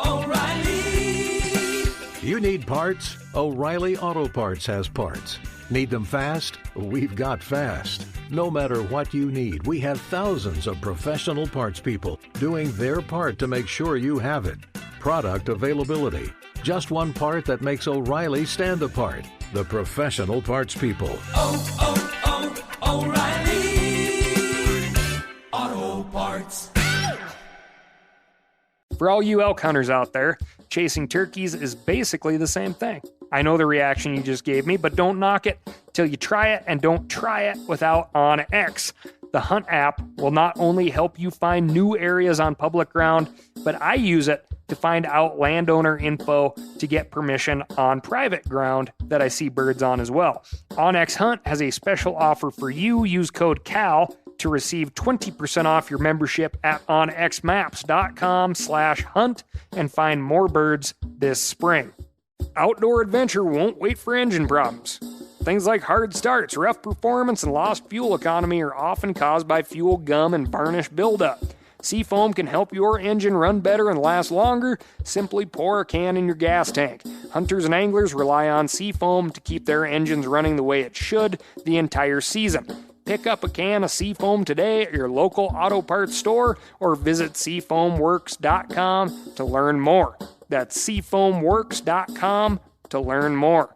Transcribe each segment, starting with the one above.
O'Reilly! You need parts? O'Reilly Auto Parts has parts. Need them fast? We've got fast. No matter what you need, we have thousands of professional parts people doing their part to make sure you have it. Product availability. Just one part that makes O'Reilly stand apart. The professional parts people. O'Reilly Auto Parts. For all you elk hunters out there, chasing turkeys is basically the same thing. I know the reaction you just gave me, but don't knock it till you try it, and don't try it without OnX. The Hunt app will not only help you find new areas on public ground, but I use it to find out landowner info to get permission on private ground that I see birds on as well. OnX Hunt has a special offer for you. Use code CAL to receive 20% off your membership at onxmaps.com/hunt and find more birds this spring. Outdoor adventure won't wait for engine problems. Things like hard starts, rough performance, and lost fuel economy are often caused by fuel gum and varnish buildup. Seafoam can help your engine run better and last longer. Simply pour a can in your gas tank. Hunters and anglers rely on Seafoam to keep their engines running the way it should the entire season. Pick up a can of Seafoam today at your local auto parts store or visit seafoamworks.com to learn more. That's seafoamworks.com to learn more.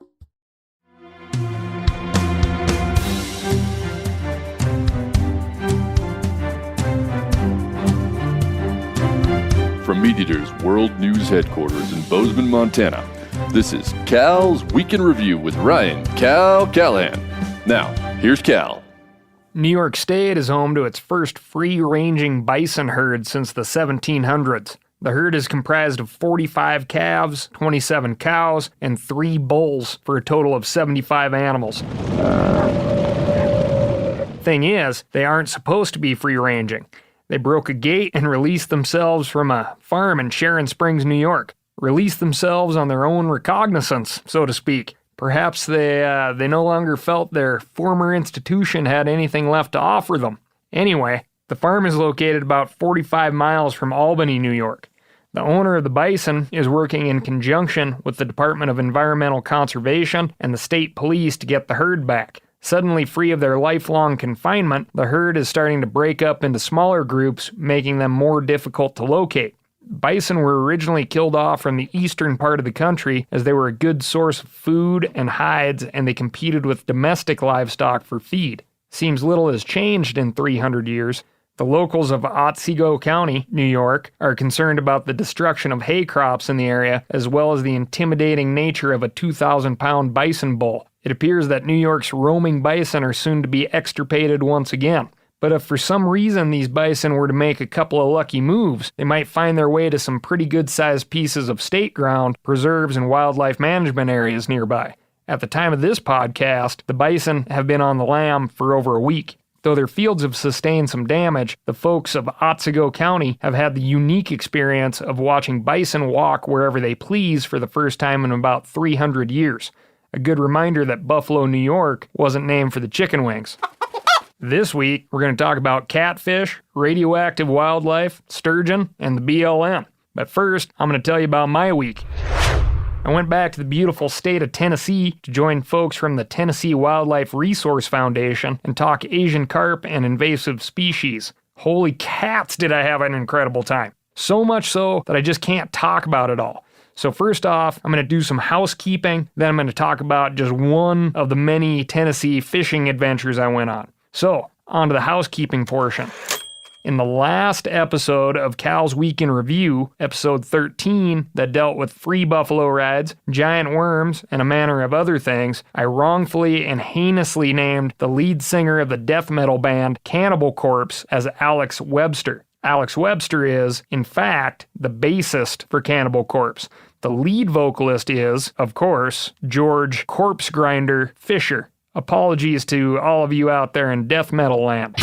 From MeatEater's World News Headquarters in Bozeman, Montana, this is Cal's Week in Review with Ryan Cal Callahan. Now, here's Cal. New York State is home to its first free-ranging bison herd since the 1700s. The herd is comprised of 45 calves, 27 cows, and 3 bulls for a total of 75 animals. Thing is, they aren't supposed to be free-ranging. They broke a gate and released themselves from a farm in Sharon Springs, New York. Released themselves on their own recognizance, so to speak. Perhaps they no longer felt their former institution had anything left to offer them. Anyway, the farm is located about 45 miles from Albany, New York. The owner of the bison is working in conjunction with the Department of Environmental Conservation and the state police to get the herd back. Suddenly free of their lifelong confinement, the herd is starting to break up into smaller groups, making them more difficult to locate. Bison were originally killed off from the eastern part of the country as they were a good source of food and hides, and they competed with domestic livestock for feed. Seems little has changed in 300 years. The locals of Otsego County, New York, are concerned about the destruction of hay crops in the area, as well as the intimidating nature of a 2,000-pound bison bull. It appears that New York's roaming bison are soon to be extirpated once again. But if for some reason these bison were to make a couple of lucky moves, they might find their way to some pretty good-sized pieces of state ground, preserves, and wildlife management areas nearby. At the time of this podcast, the bison have been on the lam for over a week. Though their fields have sustained some damage, the folks of Otsego County have had the unique experience of watching bison walk wherever they please for the first time in about 300 years. A good reminder that Buffalo, New York wasn't named for the chicken wings. This week, we're going to talk about catfish, radioactive wildlife, sturgeon, and the BLM. But first, I'm going to tell you about my week. I went back to the beautiful state of Tennessee to join folks from the Tennessee Wildlife Resource Foundation and talk Asian carp and invasive species. Holy cats, did I have an incredible time. So much so that I just can't talk about it all. So first off, I'm going to do some housekeeping, then I'm going to talk about just one of the many Tennessee fishing adventures I went on. So, on to the housekeeping portion. In the last episode of Cal's Week in Review, episode 13, that dealt with free buffalo rides, giant worms, and a manner of other things, I wrongfully and heinously named the lead singer of the death metal band Cannibal Corpse as Alex Webster. Alex Webster is, in fact, the bassist for Cannibal Corpse. The lead vocalist is, of course, George Corpse Grinder Fisher. Apologies to all of you out there in death metal land.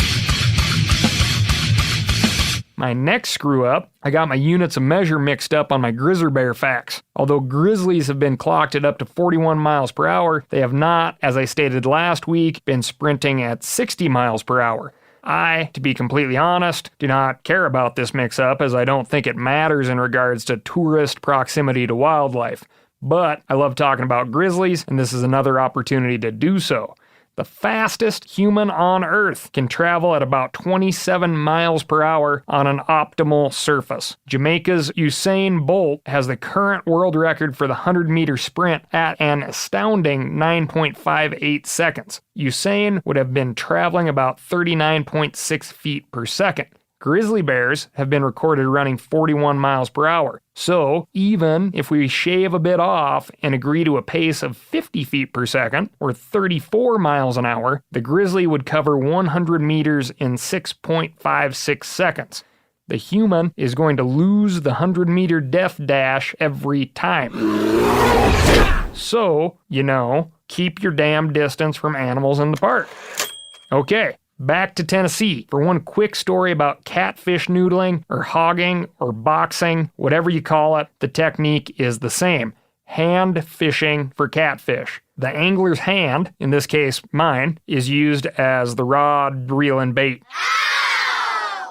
My next screw up, I got my units of measure mixed up on my grizzly bear facts. Although grizzlies have been clocked at up to 41 miles per hour, they have not, as I stated last week, been sprinting at 60 miles per hour. I, to be completely honest, do not care about this mix-up as I don't think it matters in regards to tourist proximity to wildlife. But I love talking about grizzlies, and this is another opportunity to do so. The fastest human on Earth can travel at about 27 miles per hour on an optimal surface. Jamaica's Usain Bolt has the current world record for the 100-meter sprint at an astounding 9.58 seconds. Usain would have been traveling about 39.6 feet per second. Grizzly bears have been recorded running 41 miles per hour. So, even if we shave a bit off and agree to a pace of 50 feet per second, or 34 miles an hour, the grizzly would cover 100 meters in 6.56 seconds. The human is going to lose the 100-meter death dash every time. So, keep your damn distance from animals in the park. Okay. Back to Tennessee for one quick story about catfish noodling or hogging or boxing, whatever you call it, the technique is the same. Hand fishing for catfish. The angler's hand, in this case mine, is used as the rod, reel, and bait.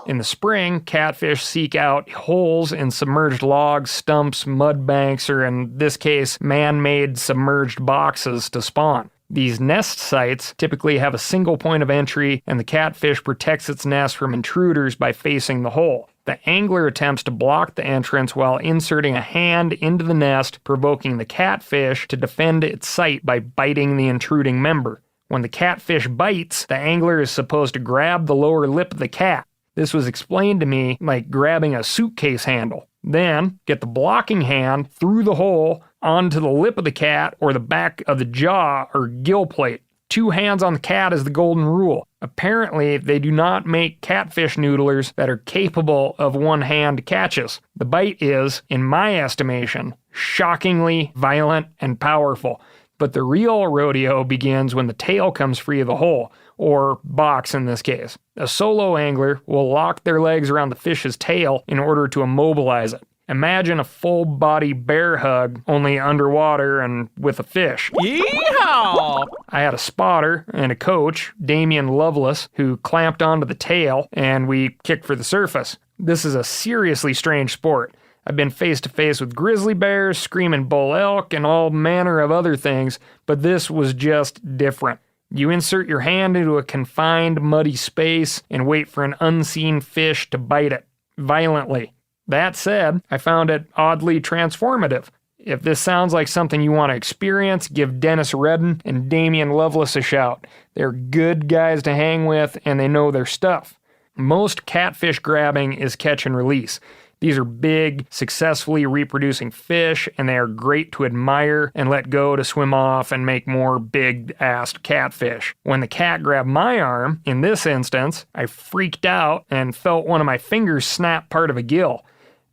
In the spring, catfish seek out holes in submerged logs, stumps, mud banks, or in this case, man-made submerged boxes to spawn. These nest sites typically have a single point of entry, and the catfish protects its nest from intruders by facing the hole. The angler attempts to block the entrance while inserting a hand into the nest, provoking the catfish to defend its site by biting the intruding member. When the catfish bites, the angler is supposed to grab the lower lip of the cat. This was explained to me like grabbing a suitcase handle. Then, get the blocking hand through the hole onto the lip of the cat or the back of the jaw or gill plate. 2 hands on the cat is the golden rule. Apparently, they do not make catfish noodlers that are capable of one-hand catches. The bite is, in my estimation, shockingly violent and powerful. But the real rodeo begins when the tail comes free of the hole, or box in this case. A solo angler will lock their legs around the fish's tail in order to immobilize it. Imagine a full-body bear hug, only underwater and with a fish. Yeehaw! I had a spotter and a coach, Damian Lovelace, who clamped onto the tail, and we kicked for the surface. This is a seriously strange sport. I've been face-to-face with grizzly bears, screaming bull elk, and all manner of other things, but this was just different. You insert your hand into a confined, muddy space and wait for an unseen fish to bite it, violently. That said, I found it oddly transformative. If this sounds like something you want to experience, give Dennis Redden and Damian Lovelace a shout. They're good guys to hang with, and they know their stuff. Most catfish grabbing is catch and release. These are big, successfully reproducing fish, and they are great to admire and let go to swim off and make more big-assed catfish. When the cat grabbed my arm, in this instance, I freaked out and felt one of my fingers snap part of a gill.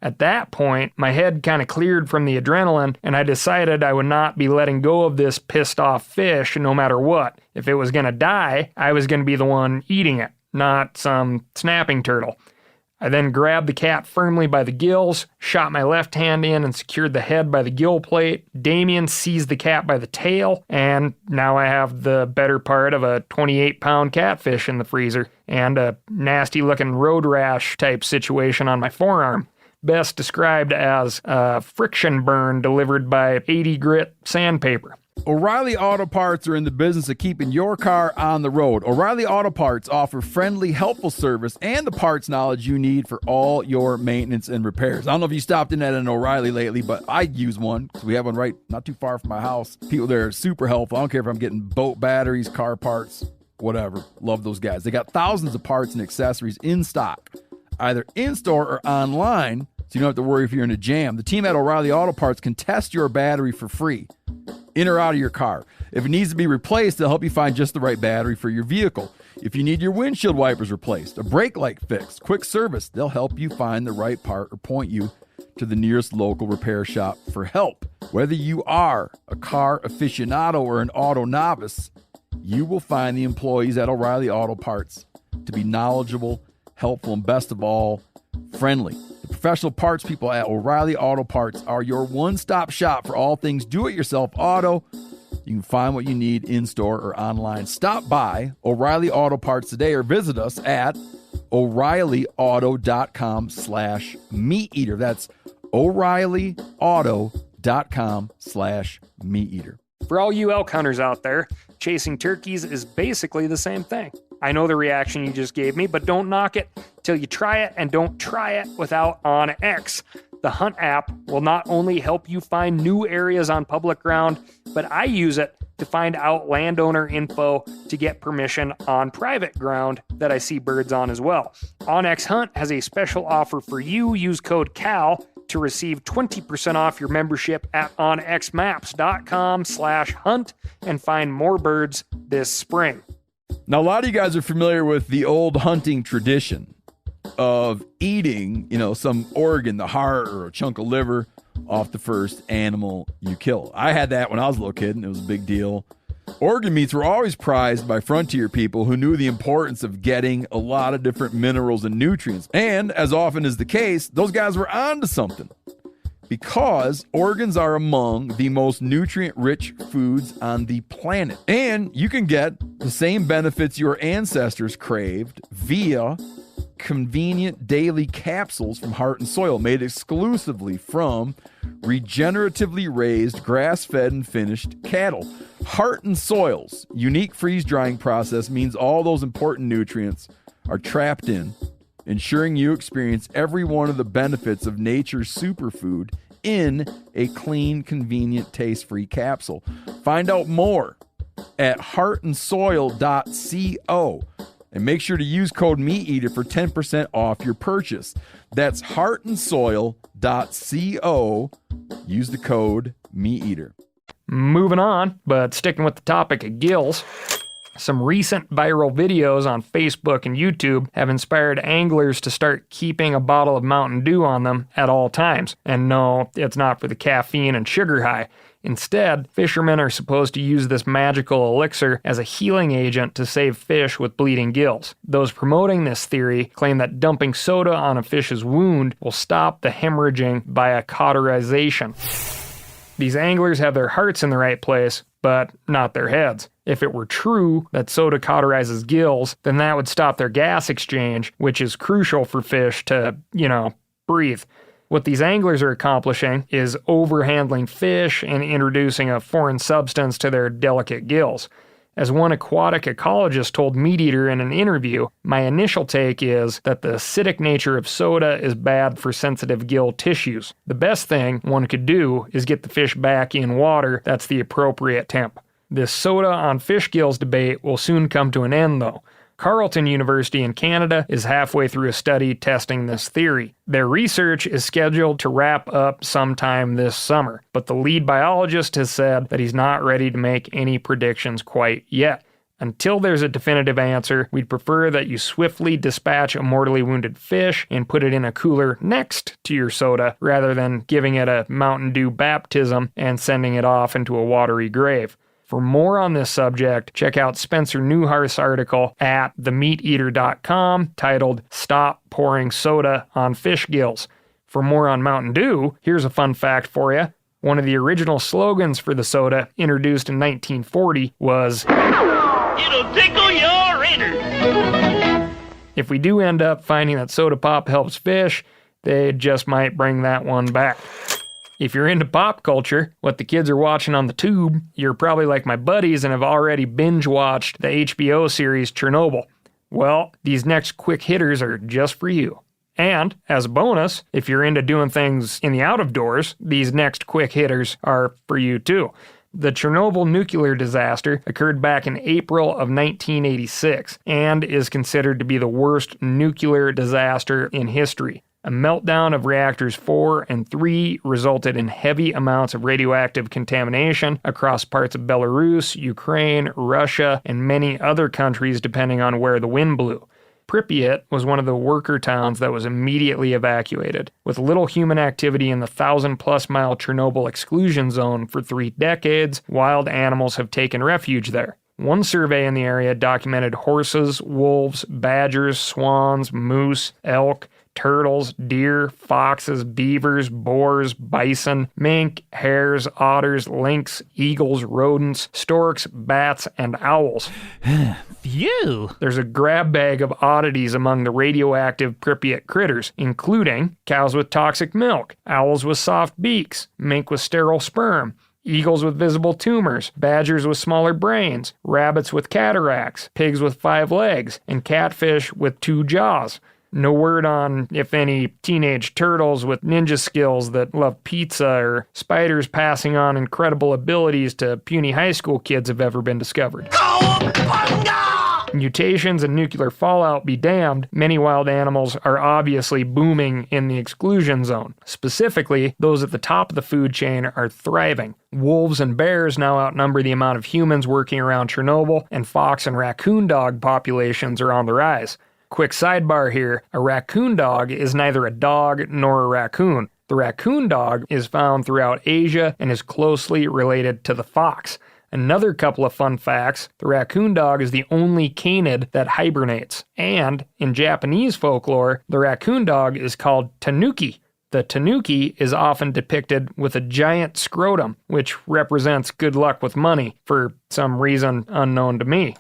At that point, my head kind of cleared from the adrenaline, and I decided I would not be letting go of this pissed-off fish no matter what. If it was going to die, I was going to be the one eating it, not some snapping turtle. I then grabbed the cat firmly by the gills, shot my left hand in and secured the head by the gill plate. Damien seized the cat by the tail, and now I have the better part of a 28-pound catfish in the freezer and a nasty-looking road rash type situation on my forearm. Best described as a friction burn delivered by 80 grit sandpaper. O'Reilly Auto Parts are in the business of keeping your car on the road. O'Reilly Auto Parts offer friendly, helpful service and the parts knowledge you need for all your maintenance and repairs. I don't know if you stopped in at an O'Reilly lately, but I use one because we have one right not too far from my house. People there are super helpful. I don't care if I'm getting boat batteries, car parts, whatever. Love those guys. They got thousands of parts and accessories in stock, either in-store or online, so you don't have to worry if you're in a jam. The team at O'Reilly Auto Parts can test your battery for free, in or out of your car. If it needs to be replaced, they'll help you find just the right battery for your vehicle. If you need your windshield wipers replaced, a brake light fixed, quick service, they'll help you find the right part or point you to the nearest local repair shop for help. Whether you are a car aficionado or an auto novice, you will find the employees at O'Reilly Auto Parts to be knowledgeable, helpful, and best of all, friendly. The professional parts people at O'Reilly Auto Parts are your one-stop shop for all things do-it-yourself auto, You can find what you need in-store or online. Stop by O'Reilly Auto Parts today or visit us at O'ReillyAuto.com/meat-eater. That's O'ReillyAuto.com/meat-eater. For all you elk hunters out there, chasing turkeys is basically the same thing. I know the reaction you just gave me, but don't knock it till you try it, and don't try it without OnX. The Hunt app will not only help you find new areas on public ground, but I use it to find out landowner info to get permission on private ground that I see birds on as well. OnX Hunt has a special offer for you. Use code CAL to receive 20% off your membership at onxmaps.com/hunt and find more birds this spring. Now, a lot of you guys are familiar with the old hunting tradition of eating, some organ, the heart or a chunk of liver off the first animal you kill. I had that when I was a little kid, and it was a big deal. Organ meats were always prized by frontier people who knew the importance of getting a lot of different minerals and nutrients. And as often is the case, those guys were onto something, because organs are among the most nutrient-rich foods on the planet. And you can get the same benefits your ancestors craved via convenient daily capsules from Heart and Soil, made exclusively from regeneratively raised, grass-fed, and finished cattle. Heart and Soil's unique freeze-drying process means all those important nutrients are trapped in, ensuring you experience every one of the benefits of nature's superfood in a clean, convenient, taste-free capsule. Find out more at heartandsoil.co. And make sure to use code MeatEater for 10% off your purchase. That's heartandsoil.co. Use the code MeatEater. Moving on, but sticking with the topic of gills, some recent viral videos on Facebook and YouTube have inspired anglers to start keeping a bottle of Mountain Dew on them at all times. And no, it's not for the caffeine and sugar high. Instead, fishermen are supposed to use this magical elixir as a healing agent to save fish with bleeding gills. Those promoting this theory claim that dumping soda on a fish's wound will stop the hemorrhaging via cauterization. These anglers have their hearts in the right place, but not their heads. If it were true that soda cauterizes gills, then that would stop their gas exchange, which is crucial for fish to, breathe. What these anglers are accomplishing is overhandling fish and introducing a foreign substance to their delicate gills. As one aquatic ecologist told MeatEater in an interview, my initial take is that the acidic nature of soda is bad for sensitive gill tissues. The best thing one could do is get the fish back in water that's the appropriate temp. This soda on fish gills debate will soon come to an end, though. Carleton University in Canada is halfway through a study testing this theory. Their research is scheduled to wrap up sometime this summer, but the lead biologist has said that he's not ready to make any predictions quite yet. Until there's a definitive answer, we'd prefer that you swiftly dispatch a mortally wounded fish and put it in a cooler next to your soda, rather than giving it a Mountain Dew baptism and sending it off into a watery grave. For more on this subject, check out Spencer Newhart's article at themeateater.com titled "Stop Pouring Soda on Fish Gills." For more on Mountain Dew, here's a fun fact for you. One of the original slogans for the soda, introduced in 1940, was, "It'll tickle your inner." If we do end up finding that soda pop helps fish, they just might bring that one back. If you're into pop culture, what the kids are watching on the tube, you're probably like my buddies and have already binge-watched the HBO series Chernobyl. Well, these next quick hitters are just for you. And, as a bonus, if you're into doing things in the out-of-doors, these next quick hitters are for you too. The Chernobyl nuclear disaster occurred back in April of 1986 and is considered to be the worst nuclear disaster in history. A meltdown of reactors 4 and 3 resulted in heavy amounts of radioactive contamination across parts of Belarus, Ukraine, Russia, and many other countries depending on where the wind blew. Pripyat was one of the worker towns that was immediately evacuated. With little human activity in the 1,000-plus mile Chernobyl exclusion zone for 3 decades, wild animals have taken refuge there. One survey in the area documented horses, wolves, badgers, swans, moose, elk, turtles, deer, foxes, beavers, boars, bison, mink, hares, otters, lynx, eagles, rodents, storks, bats, and owls. Phew! There's a grab bag of oddities among the radioactive Pripyat critters, including cows with toxic milk, owls with soft beaks, mink with sterile sperm, eagles with visible tumors, badgers with smaller brains, rabbits with cataracts, pigs with 5 legs, and catfish with 2 jaws. No word on if any teenage turtles with ninja skills that love pizza or spiders passing on incredible abilities to puny high school kids have ever been discovered. Mutations and nuclear fallout be damned, many wild animals are obviously booming in the exclusion zone. Specifically, those at the top of the food chain are thriving. Wolves and bears now outnumber the amount of humans working around Chernobyl, and fox and raccoon dog populations are on the rise. Quick sidebar here, a raccoon dog is neither a dog nor a raccoon. The raccoon dog is found throughout Asia and is closely related to the fox. Another couple of fun facts, the raccoon dog is the only canid that hibernates. And, in Japanese folklore, the raccoon dog is called tanuki. The tanuki is often depicted with a giant scrotum, which represents good luck with money, for some reason unknown to me.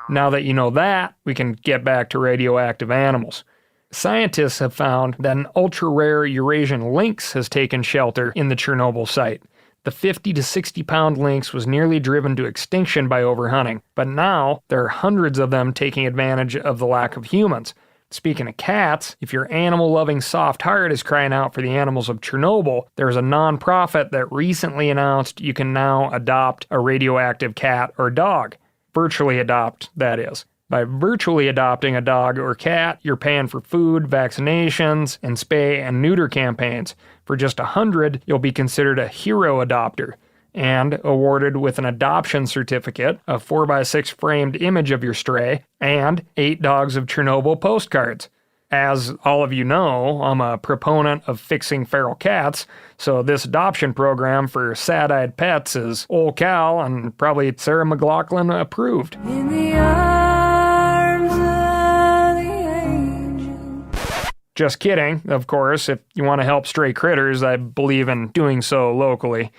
Now that you know that, we can get back to radioactive animals. Scientists have found that an ultra-rare Eurasian lynx has taken shelter in the Chernobyl site. The 50 to 60 pound lynx was nearly driven to extinction by overhunting, but now there are hundreds of them taking advantage of the lack of humans. Speaking of cats, if your animal-loving soft heart is crying out for the animals of Chernobyl, there's a non-profit that recently announced you can now adopt a radioactive cat or dog. Virtually adopt, that is. By virtually adopting a dog or cat, you're paying for food, vaccinations, and spay and neuter campaigns. For just $100, you'll be considered a hero adopter and awarded with an adoption certificate, a 4x6 framed image of your stray, and 8 Dogs of Chernobyl postcards. As all of you know, I'm a proponent of fixing feral cats, so this adoption program for sad-eyed pets is Ol' Cal and probably Sarah McLachlan approved. In the arms of the angel. Just kidding, of course. If you want to help stray critters, I believe in doing so locally.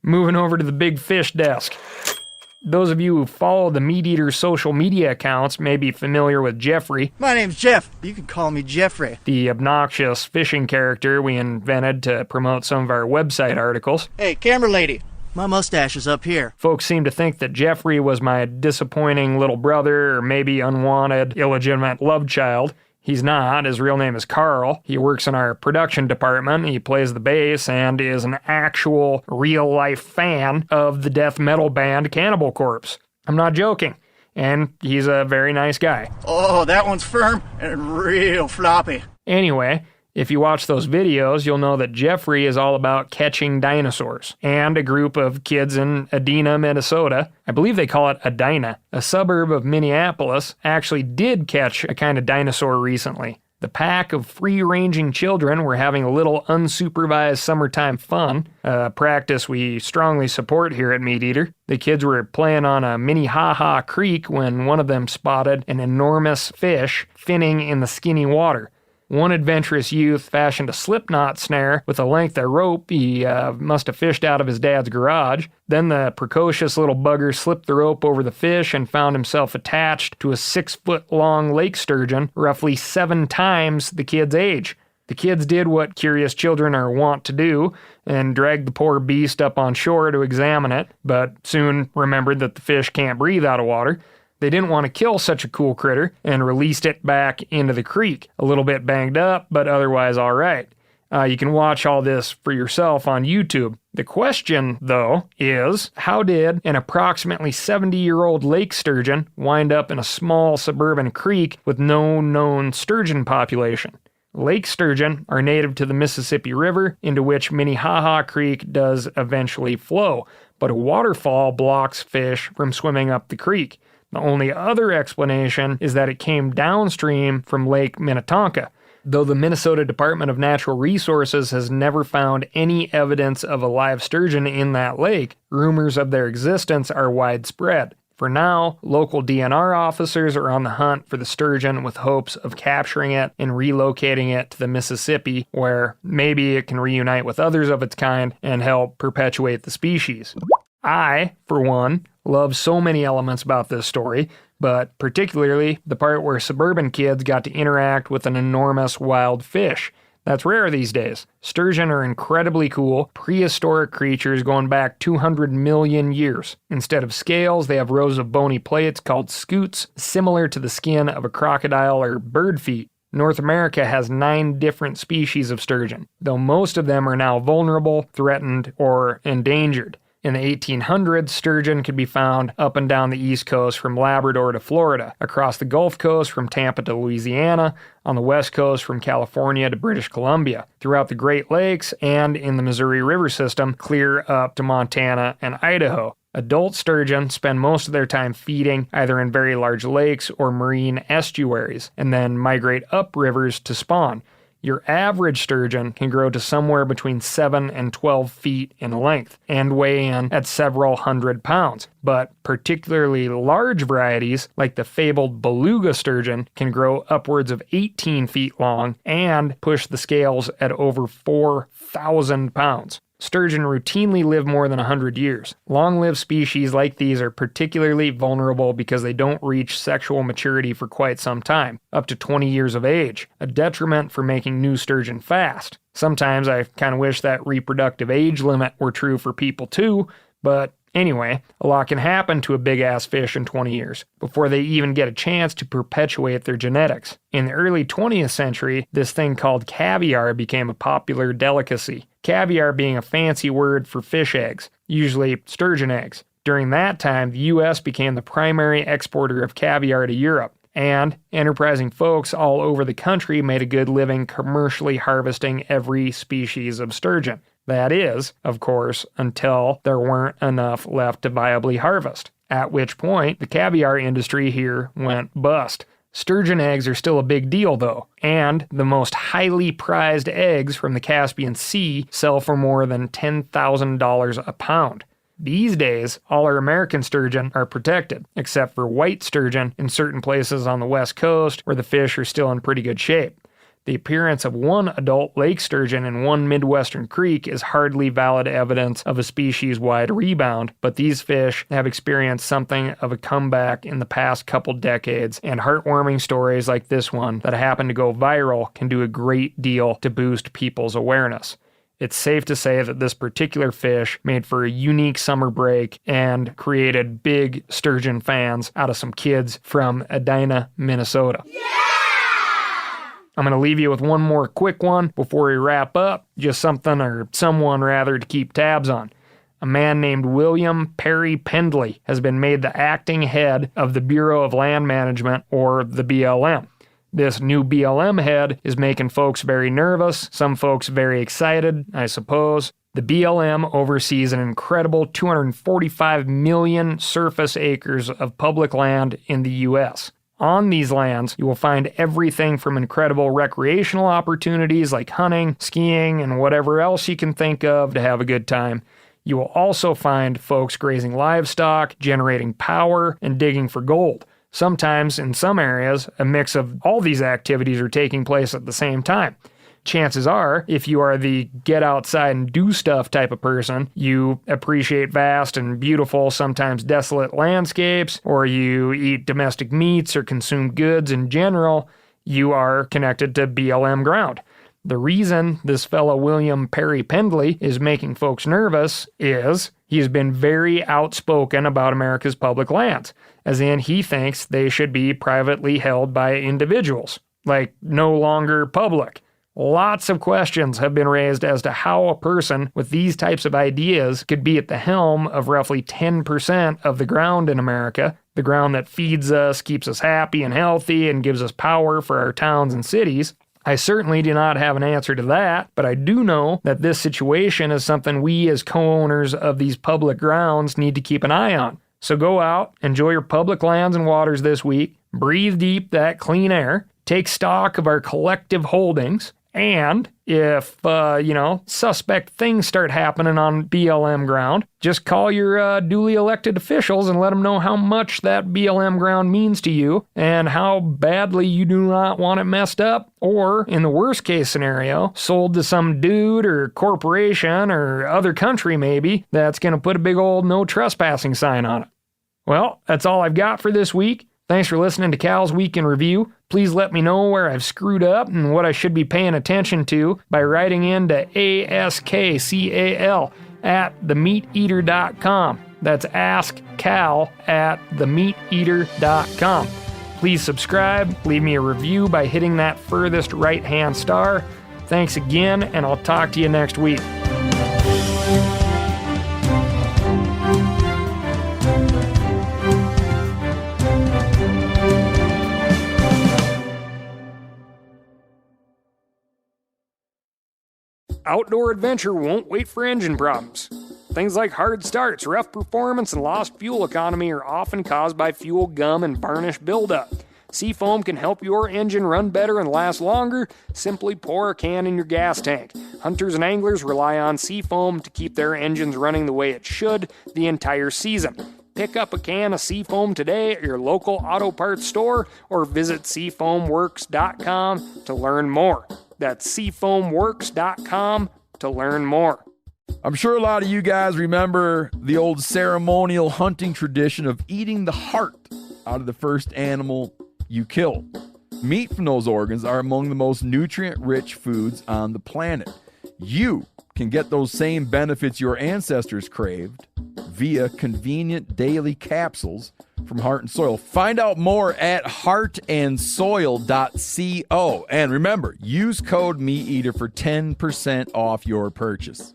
Moving over to the big fish desk. Those of you who follow the Meat Eater's social media accounts may be familiar with Jeffrey. My name's Jeff. You can call me Jeffrey. The obnoxious fishing character we invented to promote some of our website articles. Hey, camera lady. My mustache is up here. Folks seem to think that Jeffrey was my disappointing little brother or maybe unwanted, illegitimate love child. He's not. His real name is Carl. He works in our production department. He plays the bass and is an actual, real-life fan of the death metal band Cannibal Corpse. I'm not joking. And he's a very nice guy. Oh, that one's firm and real floppy. Anyway, if you watch those videos, you'll know that Jeffrey is all about catching dinosaurs. And a group of kids in Edina, Minnesota, I believe they call it Edina, a suburb of Minneapolis, actually did catch a kind of dinosaur recently. The pack of free-ranging children were having a little unsupervised summertime fun, a practice we strongly support here at Meat Eater. The kids were playing on a Minnehaha Creek when one of them spotted an enormous fish finning in the skinny water. One adventurous youth fashioned a slipknot snare with a length of rope he must have fished out of his dad's garage. Then the precocious little bugger slipped the rope over the fish and found himself attached to a 6-foot-long lake sturgeon, roughly 7 times the kid's age. The kids did what curious children are wont to do and dragged the poor beast up on shore to examine it, but soon remembered that the fish can't breathe out of water. They didn't want to kill such a cool critter and released it back into the creek, a little bit banged up, but otherwise all right. You can watch all this for yourself on YouTube. The question, though, is how did an approximately 70-year-old lake sturgeon wind up in a small suburban creek with no known sturgeon population? Lake sturgeon are native to the Mississippi River, into which Minnehaha Creek does eventually flow, but a waterfall blocks fish from swimming up the creek. The only other explanation is that it came downstream from Lake Minnetonka. Though the Minnesota Department of Natural Resources has never found any evidence of a live sturgeon in that lake, rumors of their existence are widespread. For now, local DNR officers are on the hunt for the sturgeon with hopes of capturing it and relocating it to the Mississippi, where maybe it can reunite with others of its kind and help perpetuate the species. I, for one, love so many elements about this story, but particularly the part where suburban kids got to interact with an enormous wild fish. That's rare these days. Sturgeon are incredibly cool, prehistoric creatures going back 200 million years. Instead of scales, they have rows of bony plates called scutes, similar to the skin of a crocodile or bird feet. North America has 9 different species of sturgeon, though most of them are now vulnerable, threatened, or endangered. In the 1800s, sturgeon could be found up and down the East Coast from Labrador to Florida, across the Gulf Coast from Tampa to Louisiana, on the West Coast from California to British Columbia, throughout the Great Lakes, and in the Missouri River system clear up to Montana and Idaho. Adult sturgeon spend most of their time feeding either in very large lakes or marine estuaries, and then migrate up rivers to spawn. Your average sturgeon can grow to somewhere between 7 and 12 feet in length and weigh in at several hundred pounds. But particularly large varieties, like the fabled beluga sturgeon, can grow upwards of 18 feet long and push the scales at over 4,000 pounds. Sturgeon routinely live more than 100 years. Long-lived species like these are particularly vulnerable because they don't reach sexual maturity for quite some time, up to 20 years of age, a detriment for making new sturgeon fast. Sometimes I kind of wish that reproductive age limit were true for people too, but anyway, a lot can happen to a big-ass fish in 20 years before they even get a chance to perpetuate their genetics. In the early 20th century, this thing called caviar became a popular delicacy. Caviar being a fancy word for fish eggs, usually sturgeon eggs. During that time, the U.S. became the primary exporter of caviar to Europe, and enterprising folks all over the country made a good living commercially harvesting every species of sturgeon. That is, of course, until there weren't enough left to viably harvest, at which point the caviar industry here went bust. Sturgeon eggs are still a big deal, though, and the most highly prized eggs from the Caspian Sea sell for more than $10,000 a pound. These days, all our American sturgeon are protected, except for white sturgeon in certain places on the West Coast where the fish are still in pretty good shape. The appearance of one adult lake sturgeon in one Midwestern creek is hardly valid evidence of a species-wide rebound, but these fish have experienced something of a comeback in the past couple decades, and heartwarming stories like this one that happen to go viral can do a great deal to boost people's awareness. It's safe to say that this particular fish made for a unique summer break and created big sturgeon fans out of some kids from Edina, Minnesota. I'm going to leave you with one more quick one before we wrap up, just something or someone rather to keep tabs on. A man named William Perry Pendley has been made the acting head of the Bureau of Land Management, or the BLM. This new BLM head is making folks very nervous, some folks very excited, I suppose. The BLM oversees an incredible 245 million surface acres of public land in the U.S. On these lands, you will find everything from incredible recreational opportunities like hunting, skiing, and whatever else you can think of to have a good time. You will also find folks grazing livestock, generating power, and digging for gold. Sometimes, in some areas, a mix of all these activities are taking place at the same time. Chances are, if you are the get outside and do stuff type of person, you appreciate vast and beautiful, sometimes desolate landscapes, or you eat domestic meats or consume goods in general, you are connected to BLM ground. The reason this fellow William Perry Pendley is making folks nervous is he's been very outspoken about America's public lands, as in he thinks they should be privately held by individuals, like no longer public. Lots of questions have been raised as to how a person with these types of ideas could be at the helm of roughly 10% of the ground in America, the ground that feeds us, keeps us happy and healthy, and gives us power for our towns and cities. I certainly do not have an answer to that, but I do know that this situation is something we as co-owners of these public grounds need to keep an eye on. So go out, enjoy your public lands and waters this week, breathe deep that clean air, take stock of our collective holdings, And if, suspect things start happening on BLM ground, just call your duly elected officials and let them know how much that BLM ground means to you and how badly you do not want it messed up, or, in the worst case scenario, sold to some dude or corporation or other country maybe that's going to put a big old no trespassing sign on it. Well, that's all I've got for this week. Thanks for listening to Cal's Week in Review. Please let me know where I've screwed up and what I should be paying attention to by writing in to askcal@themeateater.com. That's askcal@themeateater.com. Please subscribe, leave me a review by hitting that furthest right-hand star. Thanks again, and I'll talk to you next week. Outdoor adventure won't wait for engine problems. Things like hard starts, rough performance, and lost fuel economy are often caused by fuel gum and varnish buildup. Seafoam can help your engine run better and last longer. Simply pour a can in your gas tank. Hunters and anglers rely on Seafoam to keep their engines running the way it should the entire season. Pick up a can of Seafoam today at your local auto parts store or visit seafoamworks.com to learn more. That's seafoamworks.com to learn more. I'm sure a lot of you guys remember the old ceremonial hunting tradition of eating the heart out of the first animal you kill. Meat from those organs are among the most nutrient-rich foods on the planet. You can get those same benefits your ancestors craved via convenient daily capsules from Heart and Soil. Find out more at heartandsoil.co. And remember, use code MeatEater for 10% off your purchase.